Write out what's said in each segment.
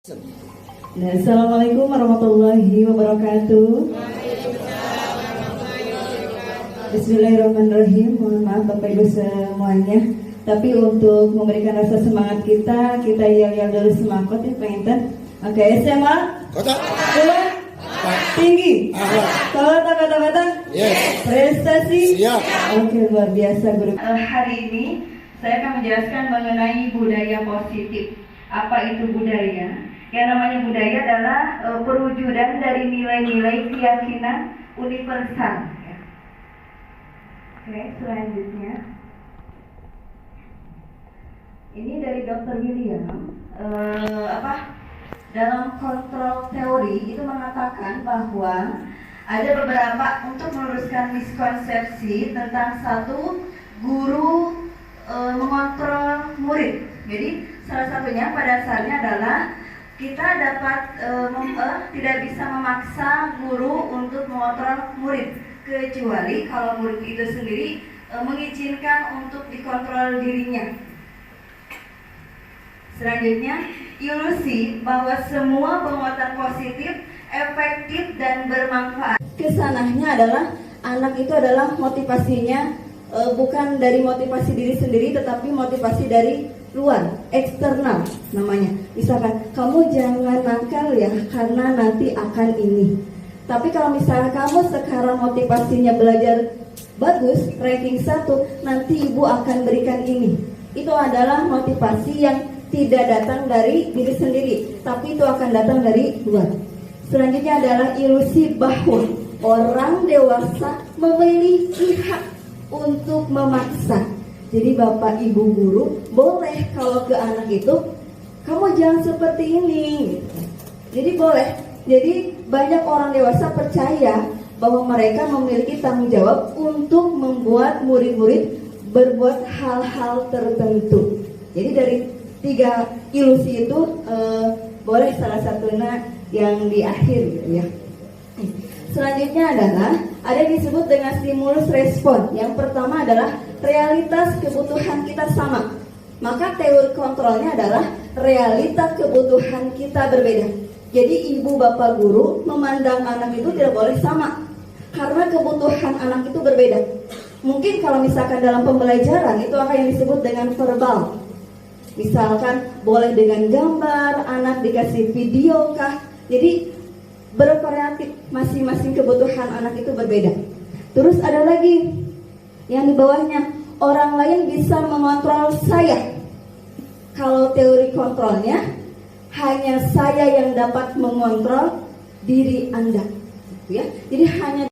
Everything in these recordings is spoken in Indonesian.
Assalamualaikum warahmatullahi wabarakatuh. Bismillahirrahmanirrahim. Mohon maaf Bapak Ibu semuanya. Tapi untuk memberikan rasa semangat kita yel-yel dulu semangat ya penginten. Oke, SMA Kota Kuliah Tinggi kata-kata Yes. Prestasi Siap. Oke, luar biasa guru. Hari ini saya akan menjelaskan mengenai budaya positif. Apa itu budaya? Yang namanya budaya adalah perwujudan dari nilai-nilai keyakinan universal. Ya. Oke, selanjutnya. Ini dari Dr. William. Dalam kontrol teori itu mengatakan bahwa ada beberapa untuk meluruskan miskonsepsi tentang satu guru mengontrol murid. Jadi salah satunya pada dasarnya adalah kita dapat tidak bisa memaksa guru untuk mengontrol murid, kecuali kalau murid itu sendiri mengizinkan untuk dikontrol dirinya. Selanjutnya, ilusi bahwa semua penguatan positif, efektif dan bermanfaat. Kesananya adalah anak itu adalah motivasinya bukan dari motivasi diri sendiri, tetapi motivasi dari luar, eksternal namanya. Misalkan, kamu jangan nakal ya, karena nanti akan ini. Tapi kalau misalnya kamu sekarang motivasinya belajar bagus, ranking 1, nanti ibu akan berikan ini. Itu adalah motivasi yang tidak datang dari diri sendiri, tapi itu akan datang dari luar. Selanjutnya adalah ilusi bahwa orang dewasa memiliki hak untuk memaksa. Jadi Bapak Ibu guru boleh kalau ke anak itu, kamu jangan seperti ini. Jadi boleh. Jadi banyak orang dewasa percaya bahwa mereka memiliki tanggung jawab untuk membuat murid-murid berbuat hal-hal tertentu. Jadi dari 3 ilusi itu boleh salah satunya yang di akhir gitu ya. Selanjutnya adalah ada yang disebut dengan stimulus respon. Yang pertama adalah realitas kebutuhan kita sama. Maka teori kontrolnya adalah realitas kebutuhan kita berbeda. Jadi ibu bapak guru memandang anak itu tidak boleh sama, karena kebutuhan anak itu berbeda. Mungkin kalau misalkan dalam pembelajaran itu akan yang disebut dengan verbal. Misalkan boleh dengan gambar, anak dikasih video kah. Jadi bervariatif, masing-masing kebutuhan anak itu berbeda. Terus ada lagi yang di bawahnya, orang lain bisa mengontrol saya. Kalau teori kontrolnya, hanya saya yang dapat mengontrol diri Anda, ya. Jadi hanya.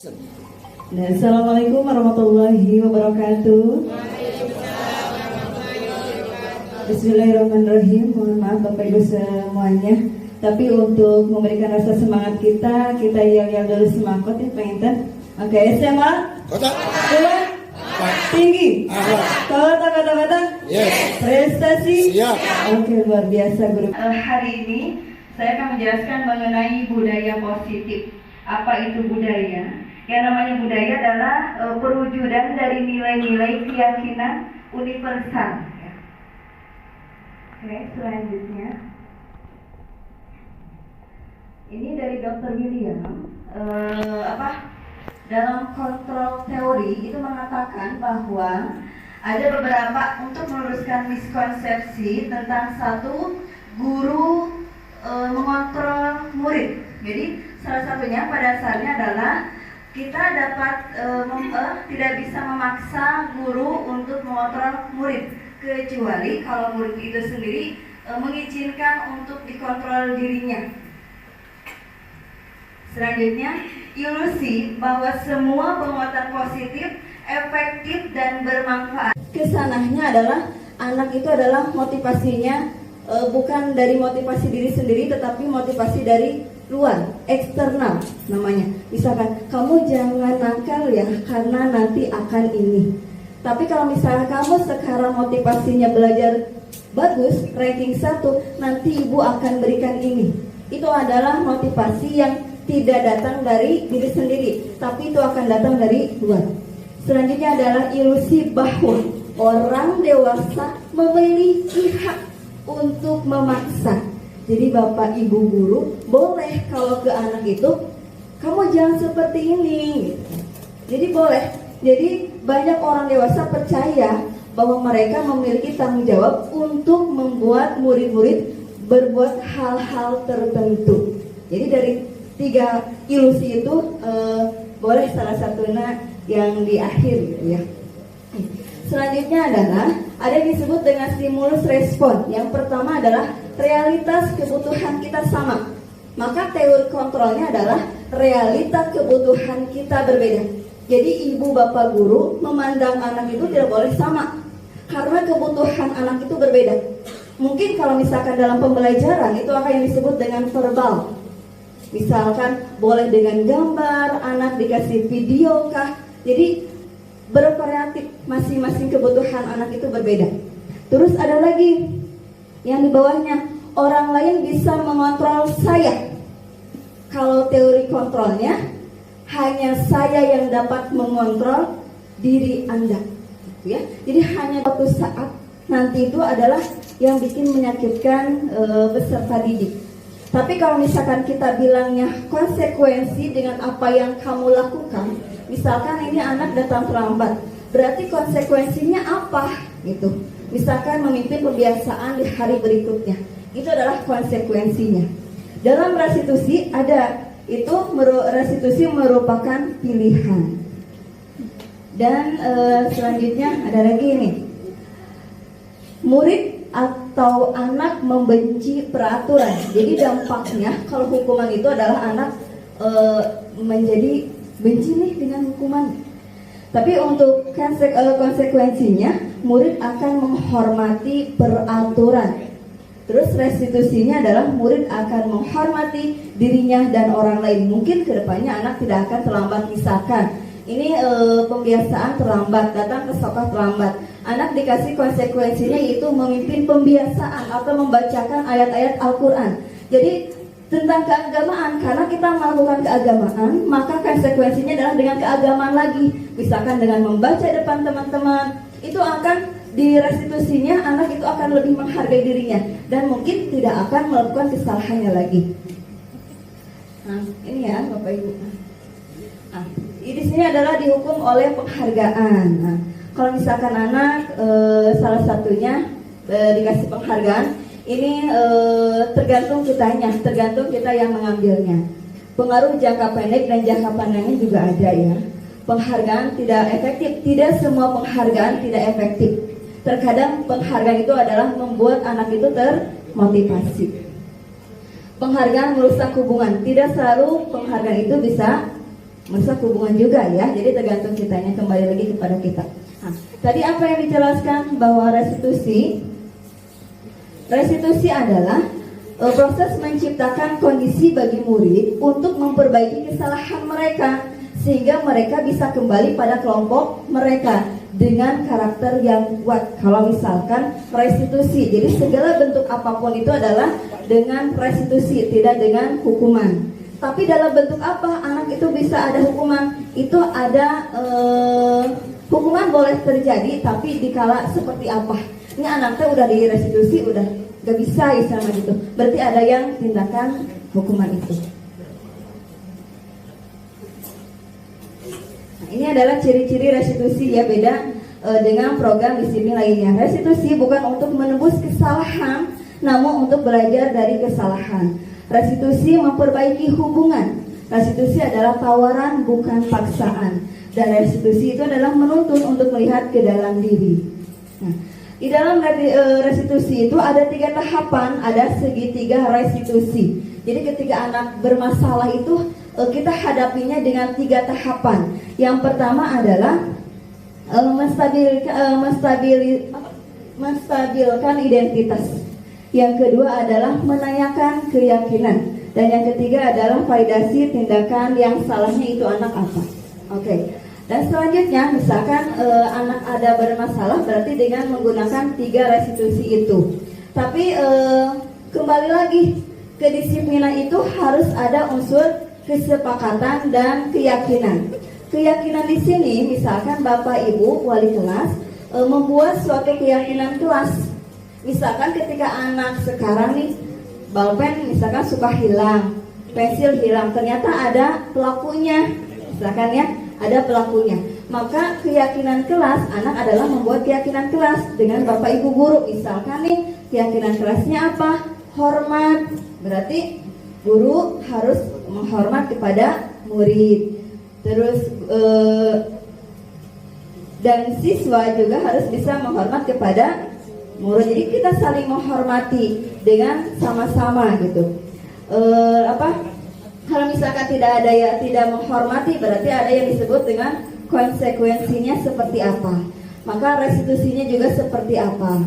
Assalamualaikum warahmatullahi wabarakatuh. Bismillahirrahmanirrahim. Mohon maaf Bapak Ibu semuanya. Tapi untuk memberikan rasa semangat kita yel-yel dulu semangat ya penginten. Oke, SMA Kota Kuliah Tinggi kata-kata Yes. Prestasi Siap. Oke, luar biasa guru. Hari ini saya akan menjelaskan mengenai budaya positif. Apa itu budaya? Yang namanya budaya adalah perwujudan dari nilai-nilai keyakinan universal. Ya. Oke, selanjutnya. Ini dari Dr. William. Dalam kontrol teori itu mengatakan bahwa ada beberapa untuk meluruskan miskonsepsi tentang satu guru mengontrol murid. Jadi salah satunya pada dasarnya adalah kita dapat tidak bisa memaksa guru untuk mengontrol murid, kecuali kalau murid itu sendiri mengizinkan untuk dikontrol dirinya. Selanjutnya, ilusi bahwa semua penguatan positif, efektif dan bermanfaat. Kesananya adalah anak itu adalah motivasinya bukan dari motivasi diri sendiri, tetapi motivasi dari luar, eksternal namanya. Misalkan, kamu jangan nakal ya, karena nanti akan ini. Tapi kalau misalnya kamu sekarang motivasinya belajar bagus, ranking 1, nanti ibu akan berikan ini. Itu adalah motivasi yang tidak datang dari diri sendiri, tapi itu akan datang dari luar. Selanjutnya adalah ilusi bahwa orang dewasa memiliki hak untuk memaksa. Jadi bapak ibu guru boleh kalau ke anak itu, kamu jangan seperti ini gitu. Jadi boleh. Jadi banyak orang dewasa percaya bahwa mereka memiliki tanggung jawab untuk membuat murid-murid berbuat hal-hal tertentu. Jadi dari 3 ilusi itu boleh salah satunya yang di akhir gitu ya. Selanjutnya adalah ada yang disebut dengan stimulus respon. Yang pertama adalah realitas kebutuhan kita sama. Maka teori kontrolnya adalah realitas kebutuhan kita berbeda. Jadi ibu bapak guru memandang anak itu tidak boleh sama, karena kebutuhan anak itu berbeda. Mungkin kalau misalkan dalam pembelajaran itu akan yang disebut dengan verbal. Misalkan boleh dengan gambar, anak dikasih video kah. Jadi bervariatif, masing-masing kebutuhan anak itu berbeda. Terus ada lagi yang di bawahnya, orang lain bisa mengontrol saya. Kalau teori kontrolnya, hanya saya yang dapat mengontrol diri Anda, ya. Jadi hanya suatu saat nanti itu adalah yang bikin menyakitkan peserta didik. Tapi kalau misalkan kita bilangnya konsekuensi dengan apa yang kamu lakukan, misalkan ini anak datang terlambat, berarti konsekuensinya apa? Gitu. Misalkan memimpin kebiasaan di hari berikutnya, itu adalah konsekuensinya. Dalam restitusi ada itu, restitusi merupakan pilihan. Dan selanjutnya ada lagi ini, murid atau anak membenci peraturan. Jadi dampaknya kalau hukuman itu adalah anak menjadi benci nih dengan hukuman. Tapi untuk konsekuensinya, murid akan menghormati peraturan. Terus restitusinya adalah murid akan menghormati dirinya dan orang lain. Mungkin kedepannya anak tidak akan terlambat. Misalkan ini pembiasaan terlambat, datang ke sekolah terlambat. Anak dikasih konsekuensinya yaitu memimpin pembiasaan atau membacakan ayat-ayat Al-Quran. Jadi tentang keagamaan, karena kita melakukan keagamaan, maka konsekuensinya adalah dengan keagamaan lagi. Misalkan dengan membaca depan teman-teman, itu akan di restitusinya anak itu akan lebih menghargai dirinya dan mungkin tidak akan melakukan kesalahannya lagi. Nah, ini ya Bapak Ibu. Nah, di sini adalah dihukum oleh penghargaan. Nah, kalau misalkan anak salah satunya dikasih penghargaan, ini tergantung kitanya, tergantung kita yang mengambilnya. Pengaruh jangka pendek dan jangka panjangnya juga ada ya. Penghargaan tidak efektif, tidak semua penghargaan tidak efektif. Terkadang penghargaan itu adalah membuat anak itu termotivasi. Penghargaan merusak hubungan, tidak selalu penghargaan itu bisa merusak hubungan juga ya. Jadi tergantung kitanya, kembali lagi kepada kita. Nah, tadi apa yang dijelaskan bahwa restitusi adalah proses menciptakan kondisi bagi murid untuk memperbaiki kesalahan mereka sehingga mereka bisa kembali pada kelompok mereka dengan karakter yang kuat. Kalau misalkan restitusi, jadi segala bentuk apapun itu adalah dengan restitusi, tidak dengan hukuman. Tapi dalam bentuk apa anak itu bisa ada hukuman? Itu ada hukuman boleh terjadi, tapi dikala seperti apa? Ini anaknya udah di restitusi, udah gak bisa istilahnya gitu. Berarti ada yang tindakan hukuman itu. Nah, ini adalah ciri-ciri restitusi ya, beda dengan program disiplin lainnya. Restitusi bukan untuk menebus kesalahan, namun untuk belajar dari kesalahan. Restitusi memperbaiki hubungan. Restitusi adalah tawaran bukan paksaan. Dan restitusi itu adalah menuntun untuk melihat ke dalam diri. Nah, di dalam restitusi itu ada 3 tahapan, ada segitiga restitusi. Jadi ketika anak bermasalah itu kita hadapinya dengan 3 tahapan. Yang pertama adalah menstabilkan identitas. Yang kedua adalah menanyakan keyakinan. Dan yang ketiga adalah validasi tindakan yang salahnya itu anak apa. Oke. Dan selanjutnya misalkan anak ada bermasalah, berarti dengan menggunakan 3 restitusi itu. Tapi kembali lagi, kedisiplinan itu harus ada unsur kesepakatan dan keyakinan. Keyakinan di sini misalkan Bapak Ibu wali kelas membuat suatu keyakinan kelas. Misalkan ketika anak sekarang nih balpen misalkan suka hilang, pensil hilang, ternyata ada pelakunya, misalkan ya, ada pelakunya. Maka keyakinan kelas, anak adalah membuat keyakinan kelas dengan bapak ibu guru. Misalkan nih, keyakinan kelasnya apa? Hormat, berarti guru harus menghormat kepada murid. Terus dan siswa juga harus bisa menghormat kepada murid. Jadi kita saling menghormati dengan sama-sama gitu. Kalau misalkan tidak ada ya tidak menghormati, berarti ada yang disebut dengan konsekuensinya seperti apa. Maka restitusinya juga seperti apa.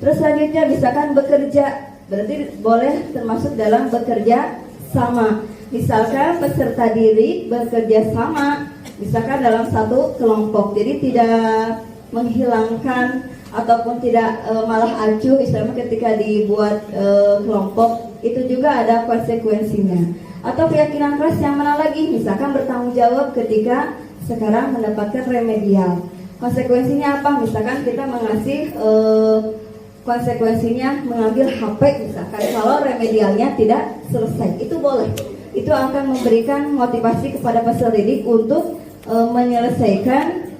Terus selanjutnya misalkan bekerja, berarti boleh termasuk dalam bekerja sama. Misalkan peserta didik bekerja sama, misalkan dalam satu kelompok, jadi tidak menghilangkan ataupun tidak malah acuh, misalnya ketika dibuat kelompok, itu juga ada konsekuensinya. Atau keyakinan kelas yang mana lagi, misalkan bertanggung jawab ketika sekarang mendapatkan remedial. Konsekuensinya apa? Misalkan kita mengasih konsekuensinya mengambil HP misalkan kalau remedialnya tidak selesai, itu boleh. Itu akan memberikan motivasi kepada peserta didik untuk menyelesaikan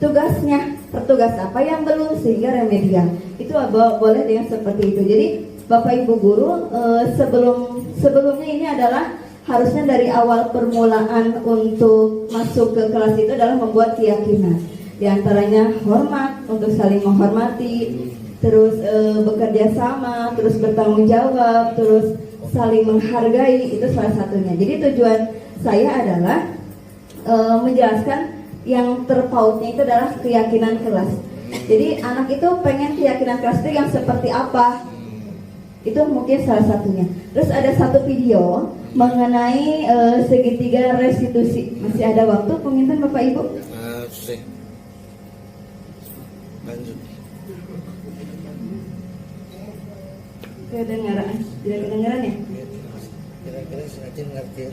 tugasnya, pertugas apa yang belum sehingga remedial. Itu boleh dengan seperti itu. Jadi Bapak Ibu guru sebelumnya ini adalah harusnya dari awal permulaan untuk masuk ke kelas itu adalah membuat keyakinan. Di antaranya hormat, untuk saling menghormati, terus bekerja sama, terus bertanggung jawab, terus saling menghargai, itu salah satunya. Jadi tujuan saya adalah menjelaskan yang terpautnya itu adalah keyakinan kelas. Jadi anak itu pengen keyakinan kelas itu yang seperti apa? Itu mungkin salah satunya. Terus ada satu video mengenai segitiga restitusi. Masih ada waktu pengintan Bapak Ibu? Lanjut. Kedengaran, tidak kedengaran ya? Kira-kira sengaja ngertiin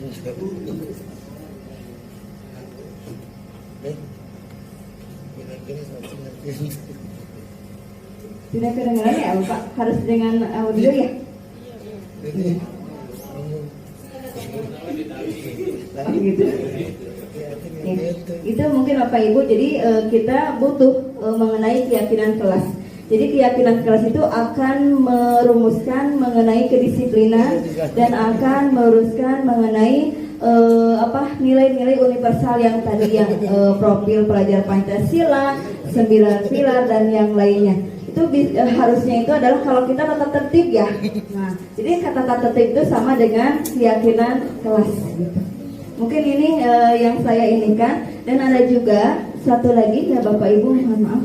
kira-kira sengaja ngertiin. Tidak kedengaran ya Bapak? Harus dengan audio ya? Iya. Gitu. Ya, itu mungkin Bapak Ibu. Jadi kita butuh mengenai keyakinan kelas. Jadi keyakinan kelas itu akan merumuskan mengenai kedisiplinan dan akan meluruskan mengenai nilai-nilai universal yang tadi yang profil pelajar Pancasila, 9 pilar dan yang lainnya. Itu harusnya itu adalah kalau kita tata tertib ya. Nah, jadi kata tata tertib itu sama dengan keyakinan kelas gitu. Mungkin ini yang saya inginkan. Dan ada juga satu lagi ya Bapak Ibu, mohon maaf.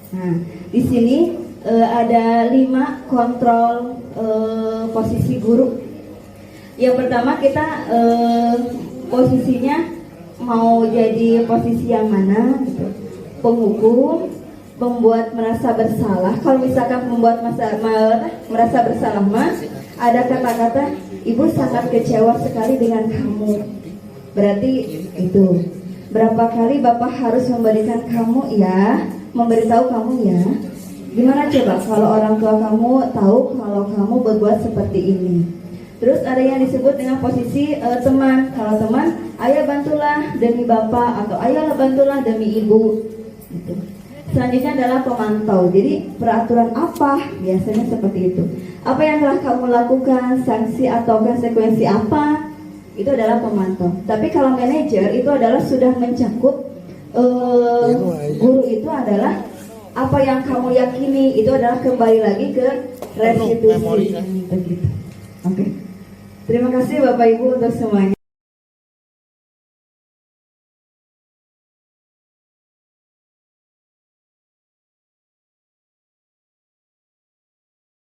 Nah, di sini ada 5 kontrol posisi guru. Yang pertama kita posisinya mau jadi posisi yang mana gitu. Penghukum, membuat merasa bersalah. Kalau misalkan membuat merasa bersalah mas, ada kata-kata ibu sangat kecewa sekali dengan kamu. Berarti itu berapa kali bapak harus memberikan kamu ya, memberitahu kamu ya. Gimana coba kalau orang tua kamu tahu kalau kamu berbuat seperti ini. Terus ada yang disebut dengan posisi teman. Kalau teman, ayah bantulah demi bapak, atau ayah bantulah demi ibu gitu. Selanjutnya adalah pemantau. Jadi peraturan apa? Biasanya seperti itu. Apa yang telah kamu lakukan, sanksi atau konsekuensi apa? Itu adalah pemantau. Tapi kalau manajer itu adalah sudah mencakup guru itu adalah apa yang kamu yakini, itu adalah kembali lagi ke restitusi. Begitu. Oke. Terima kasih Bapak Ibu untuk semuanya.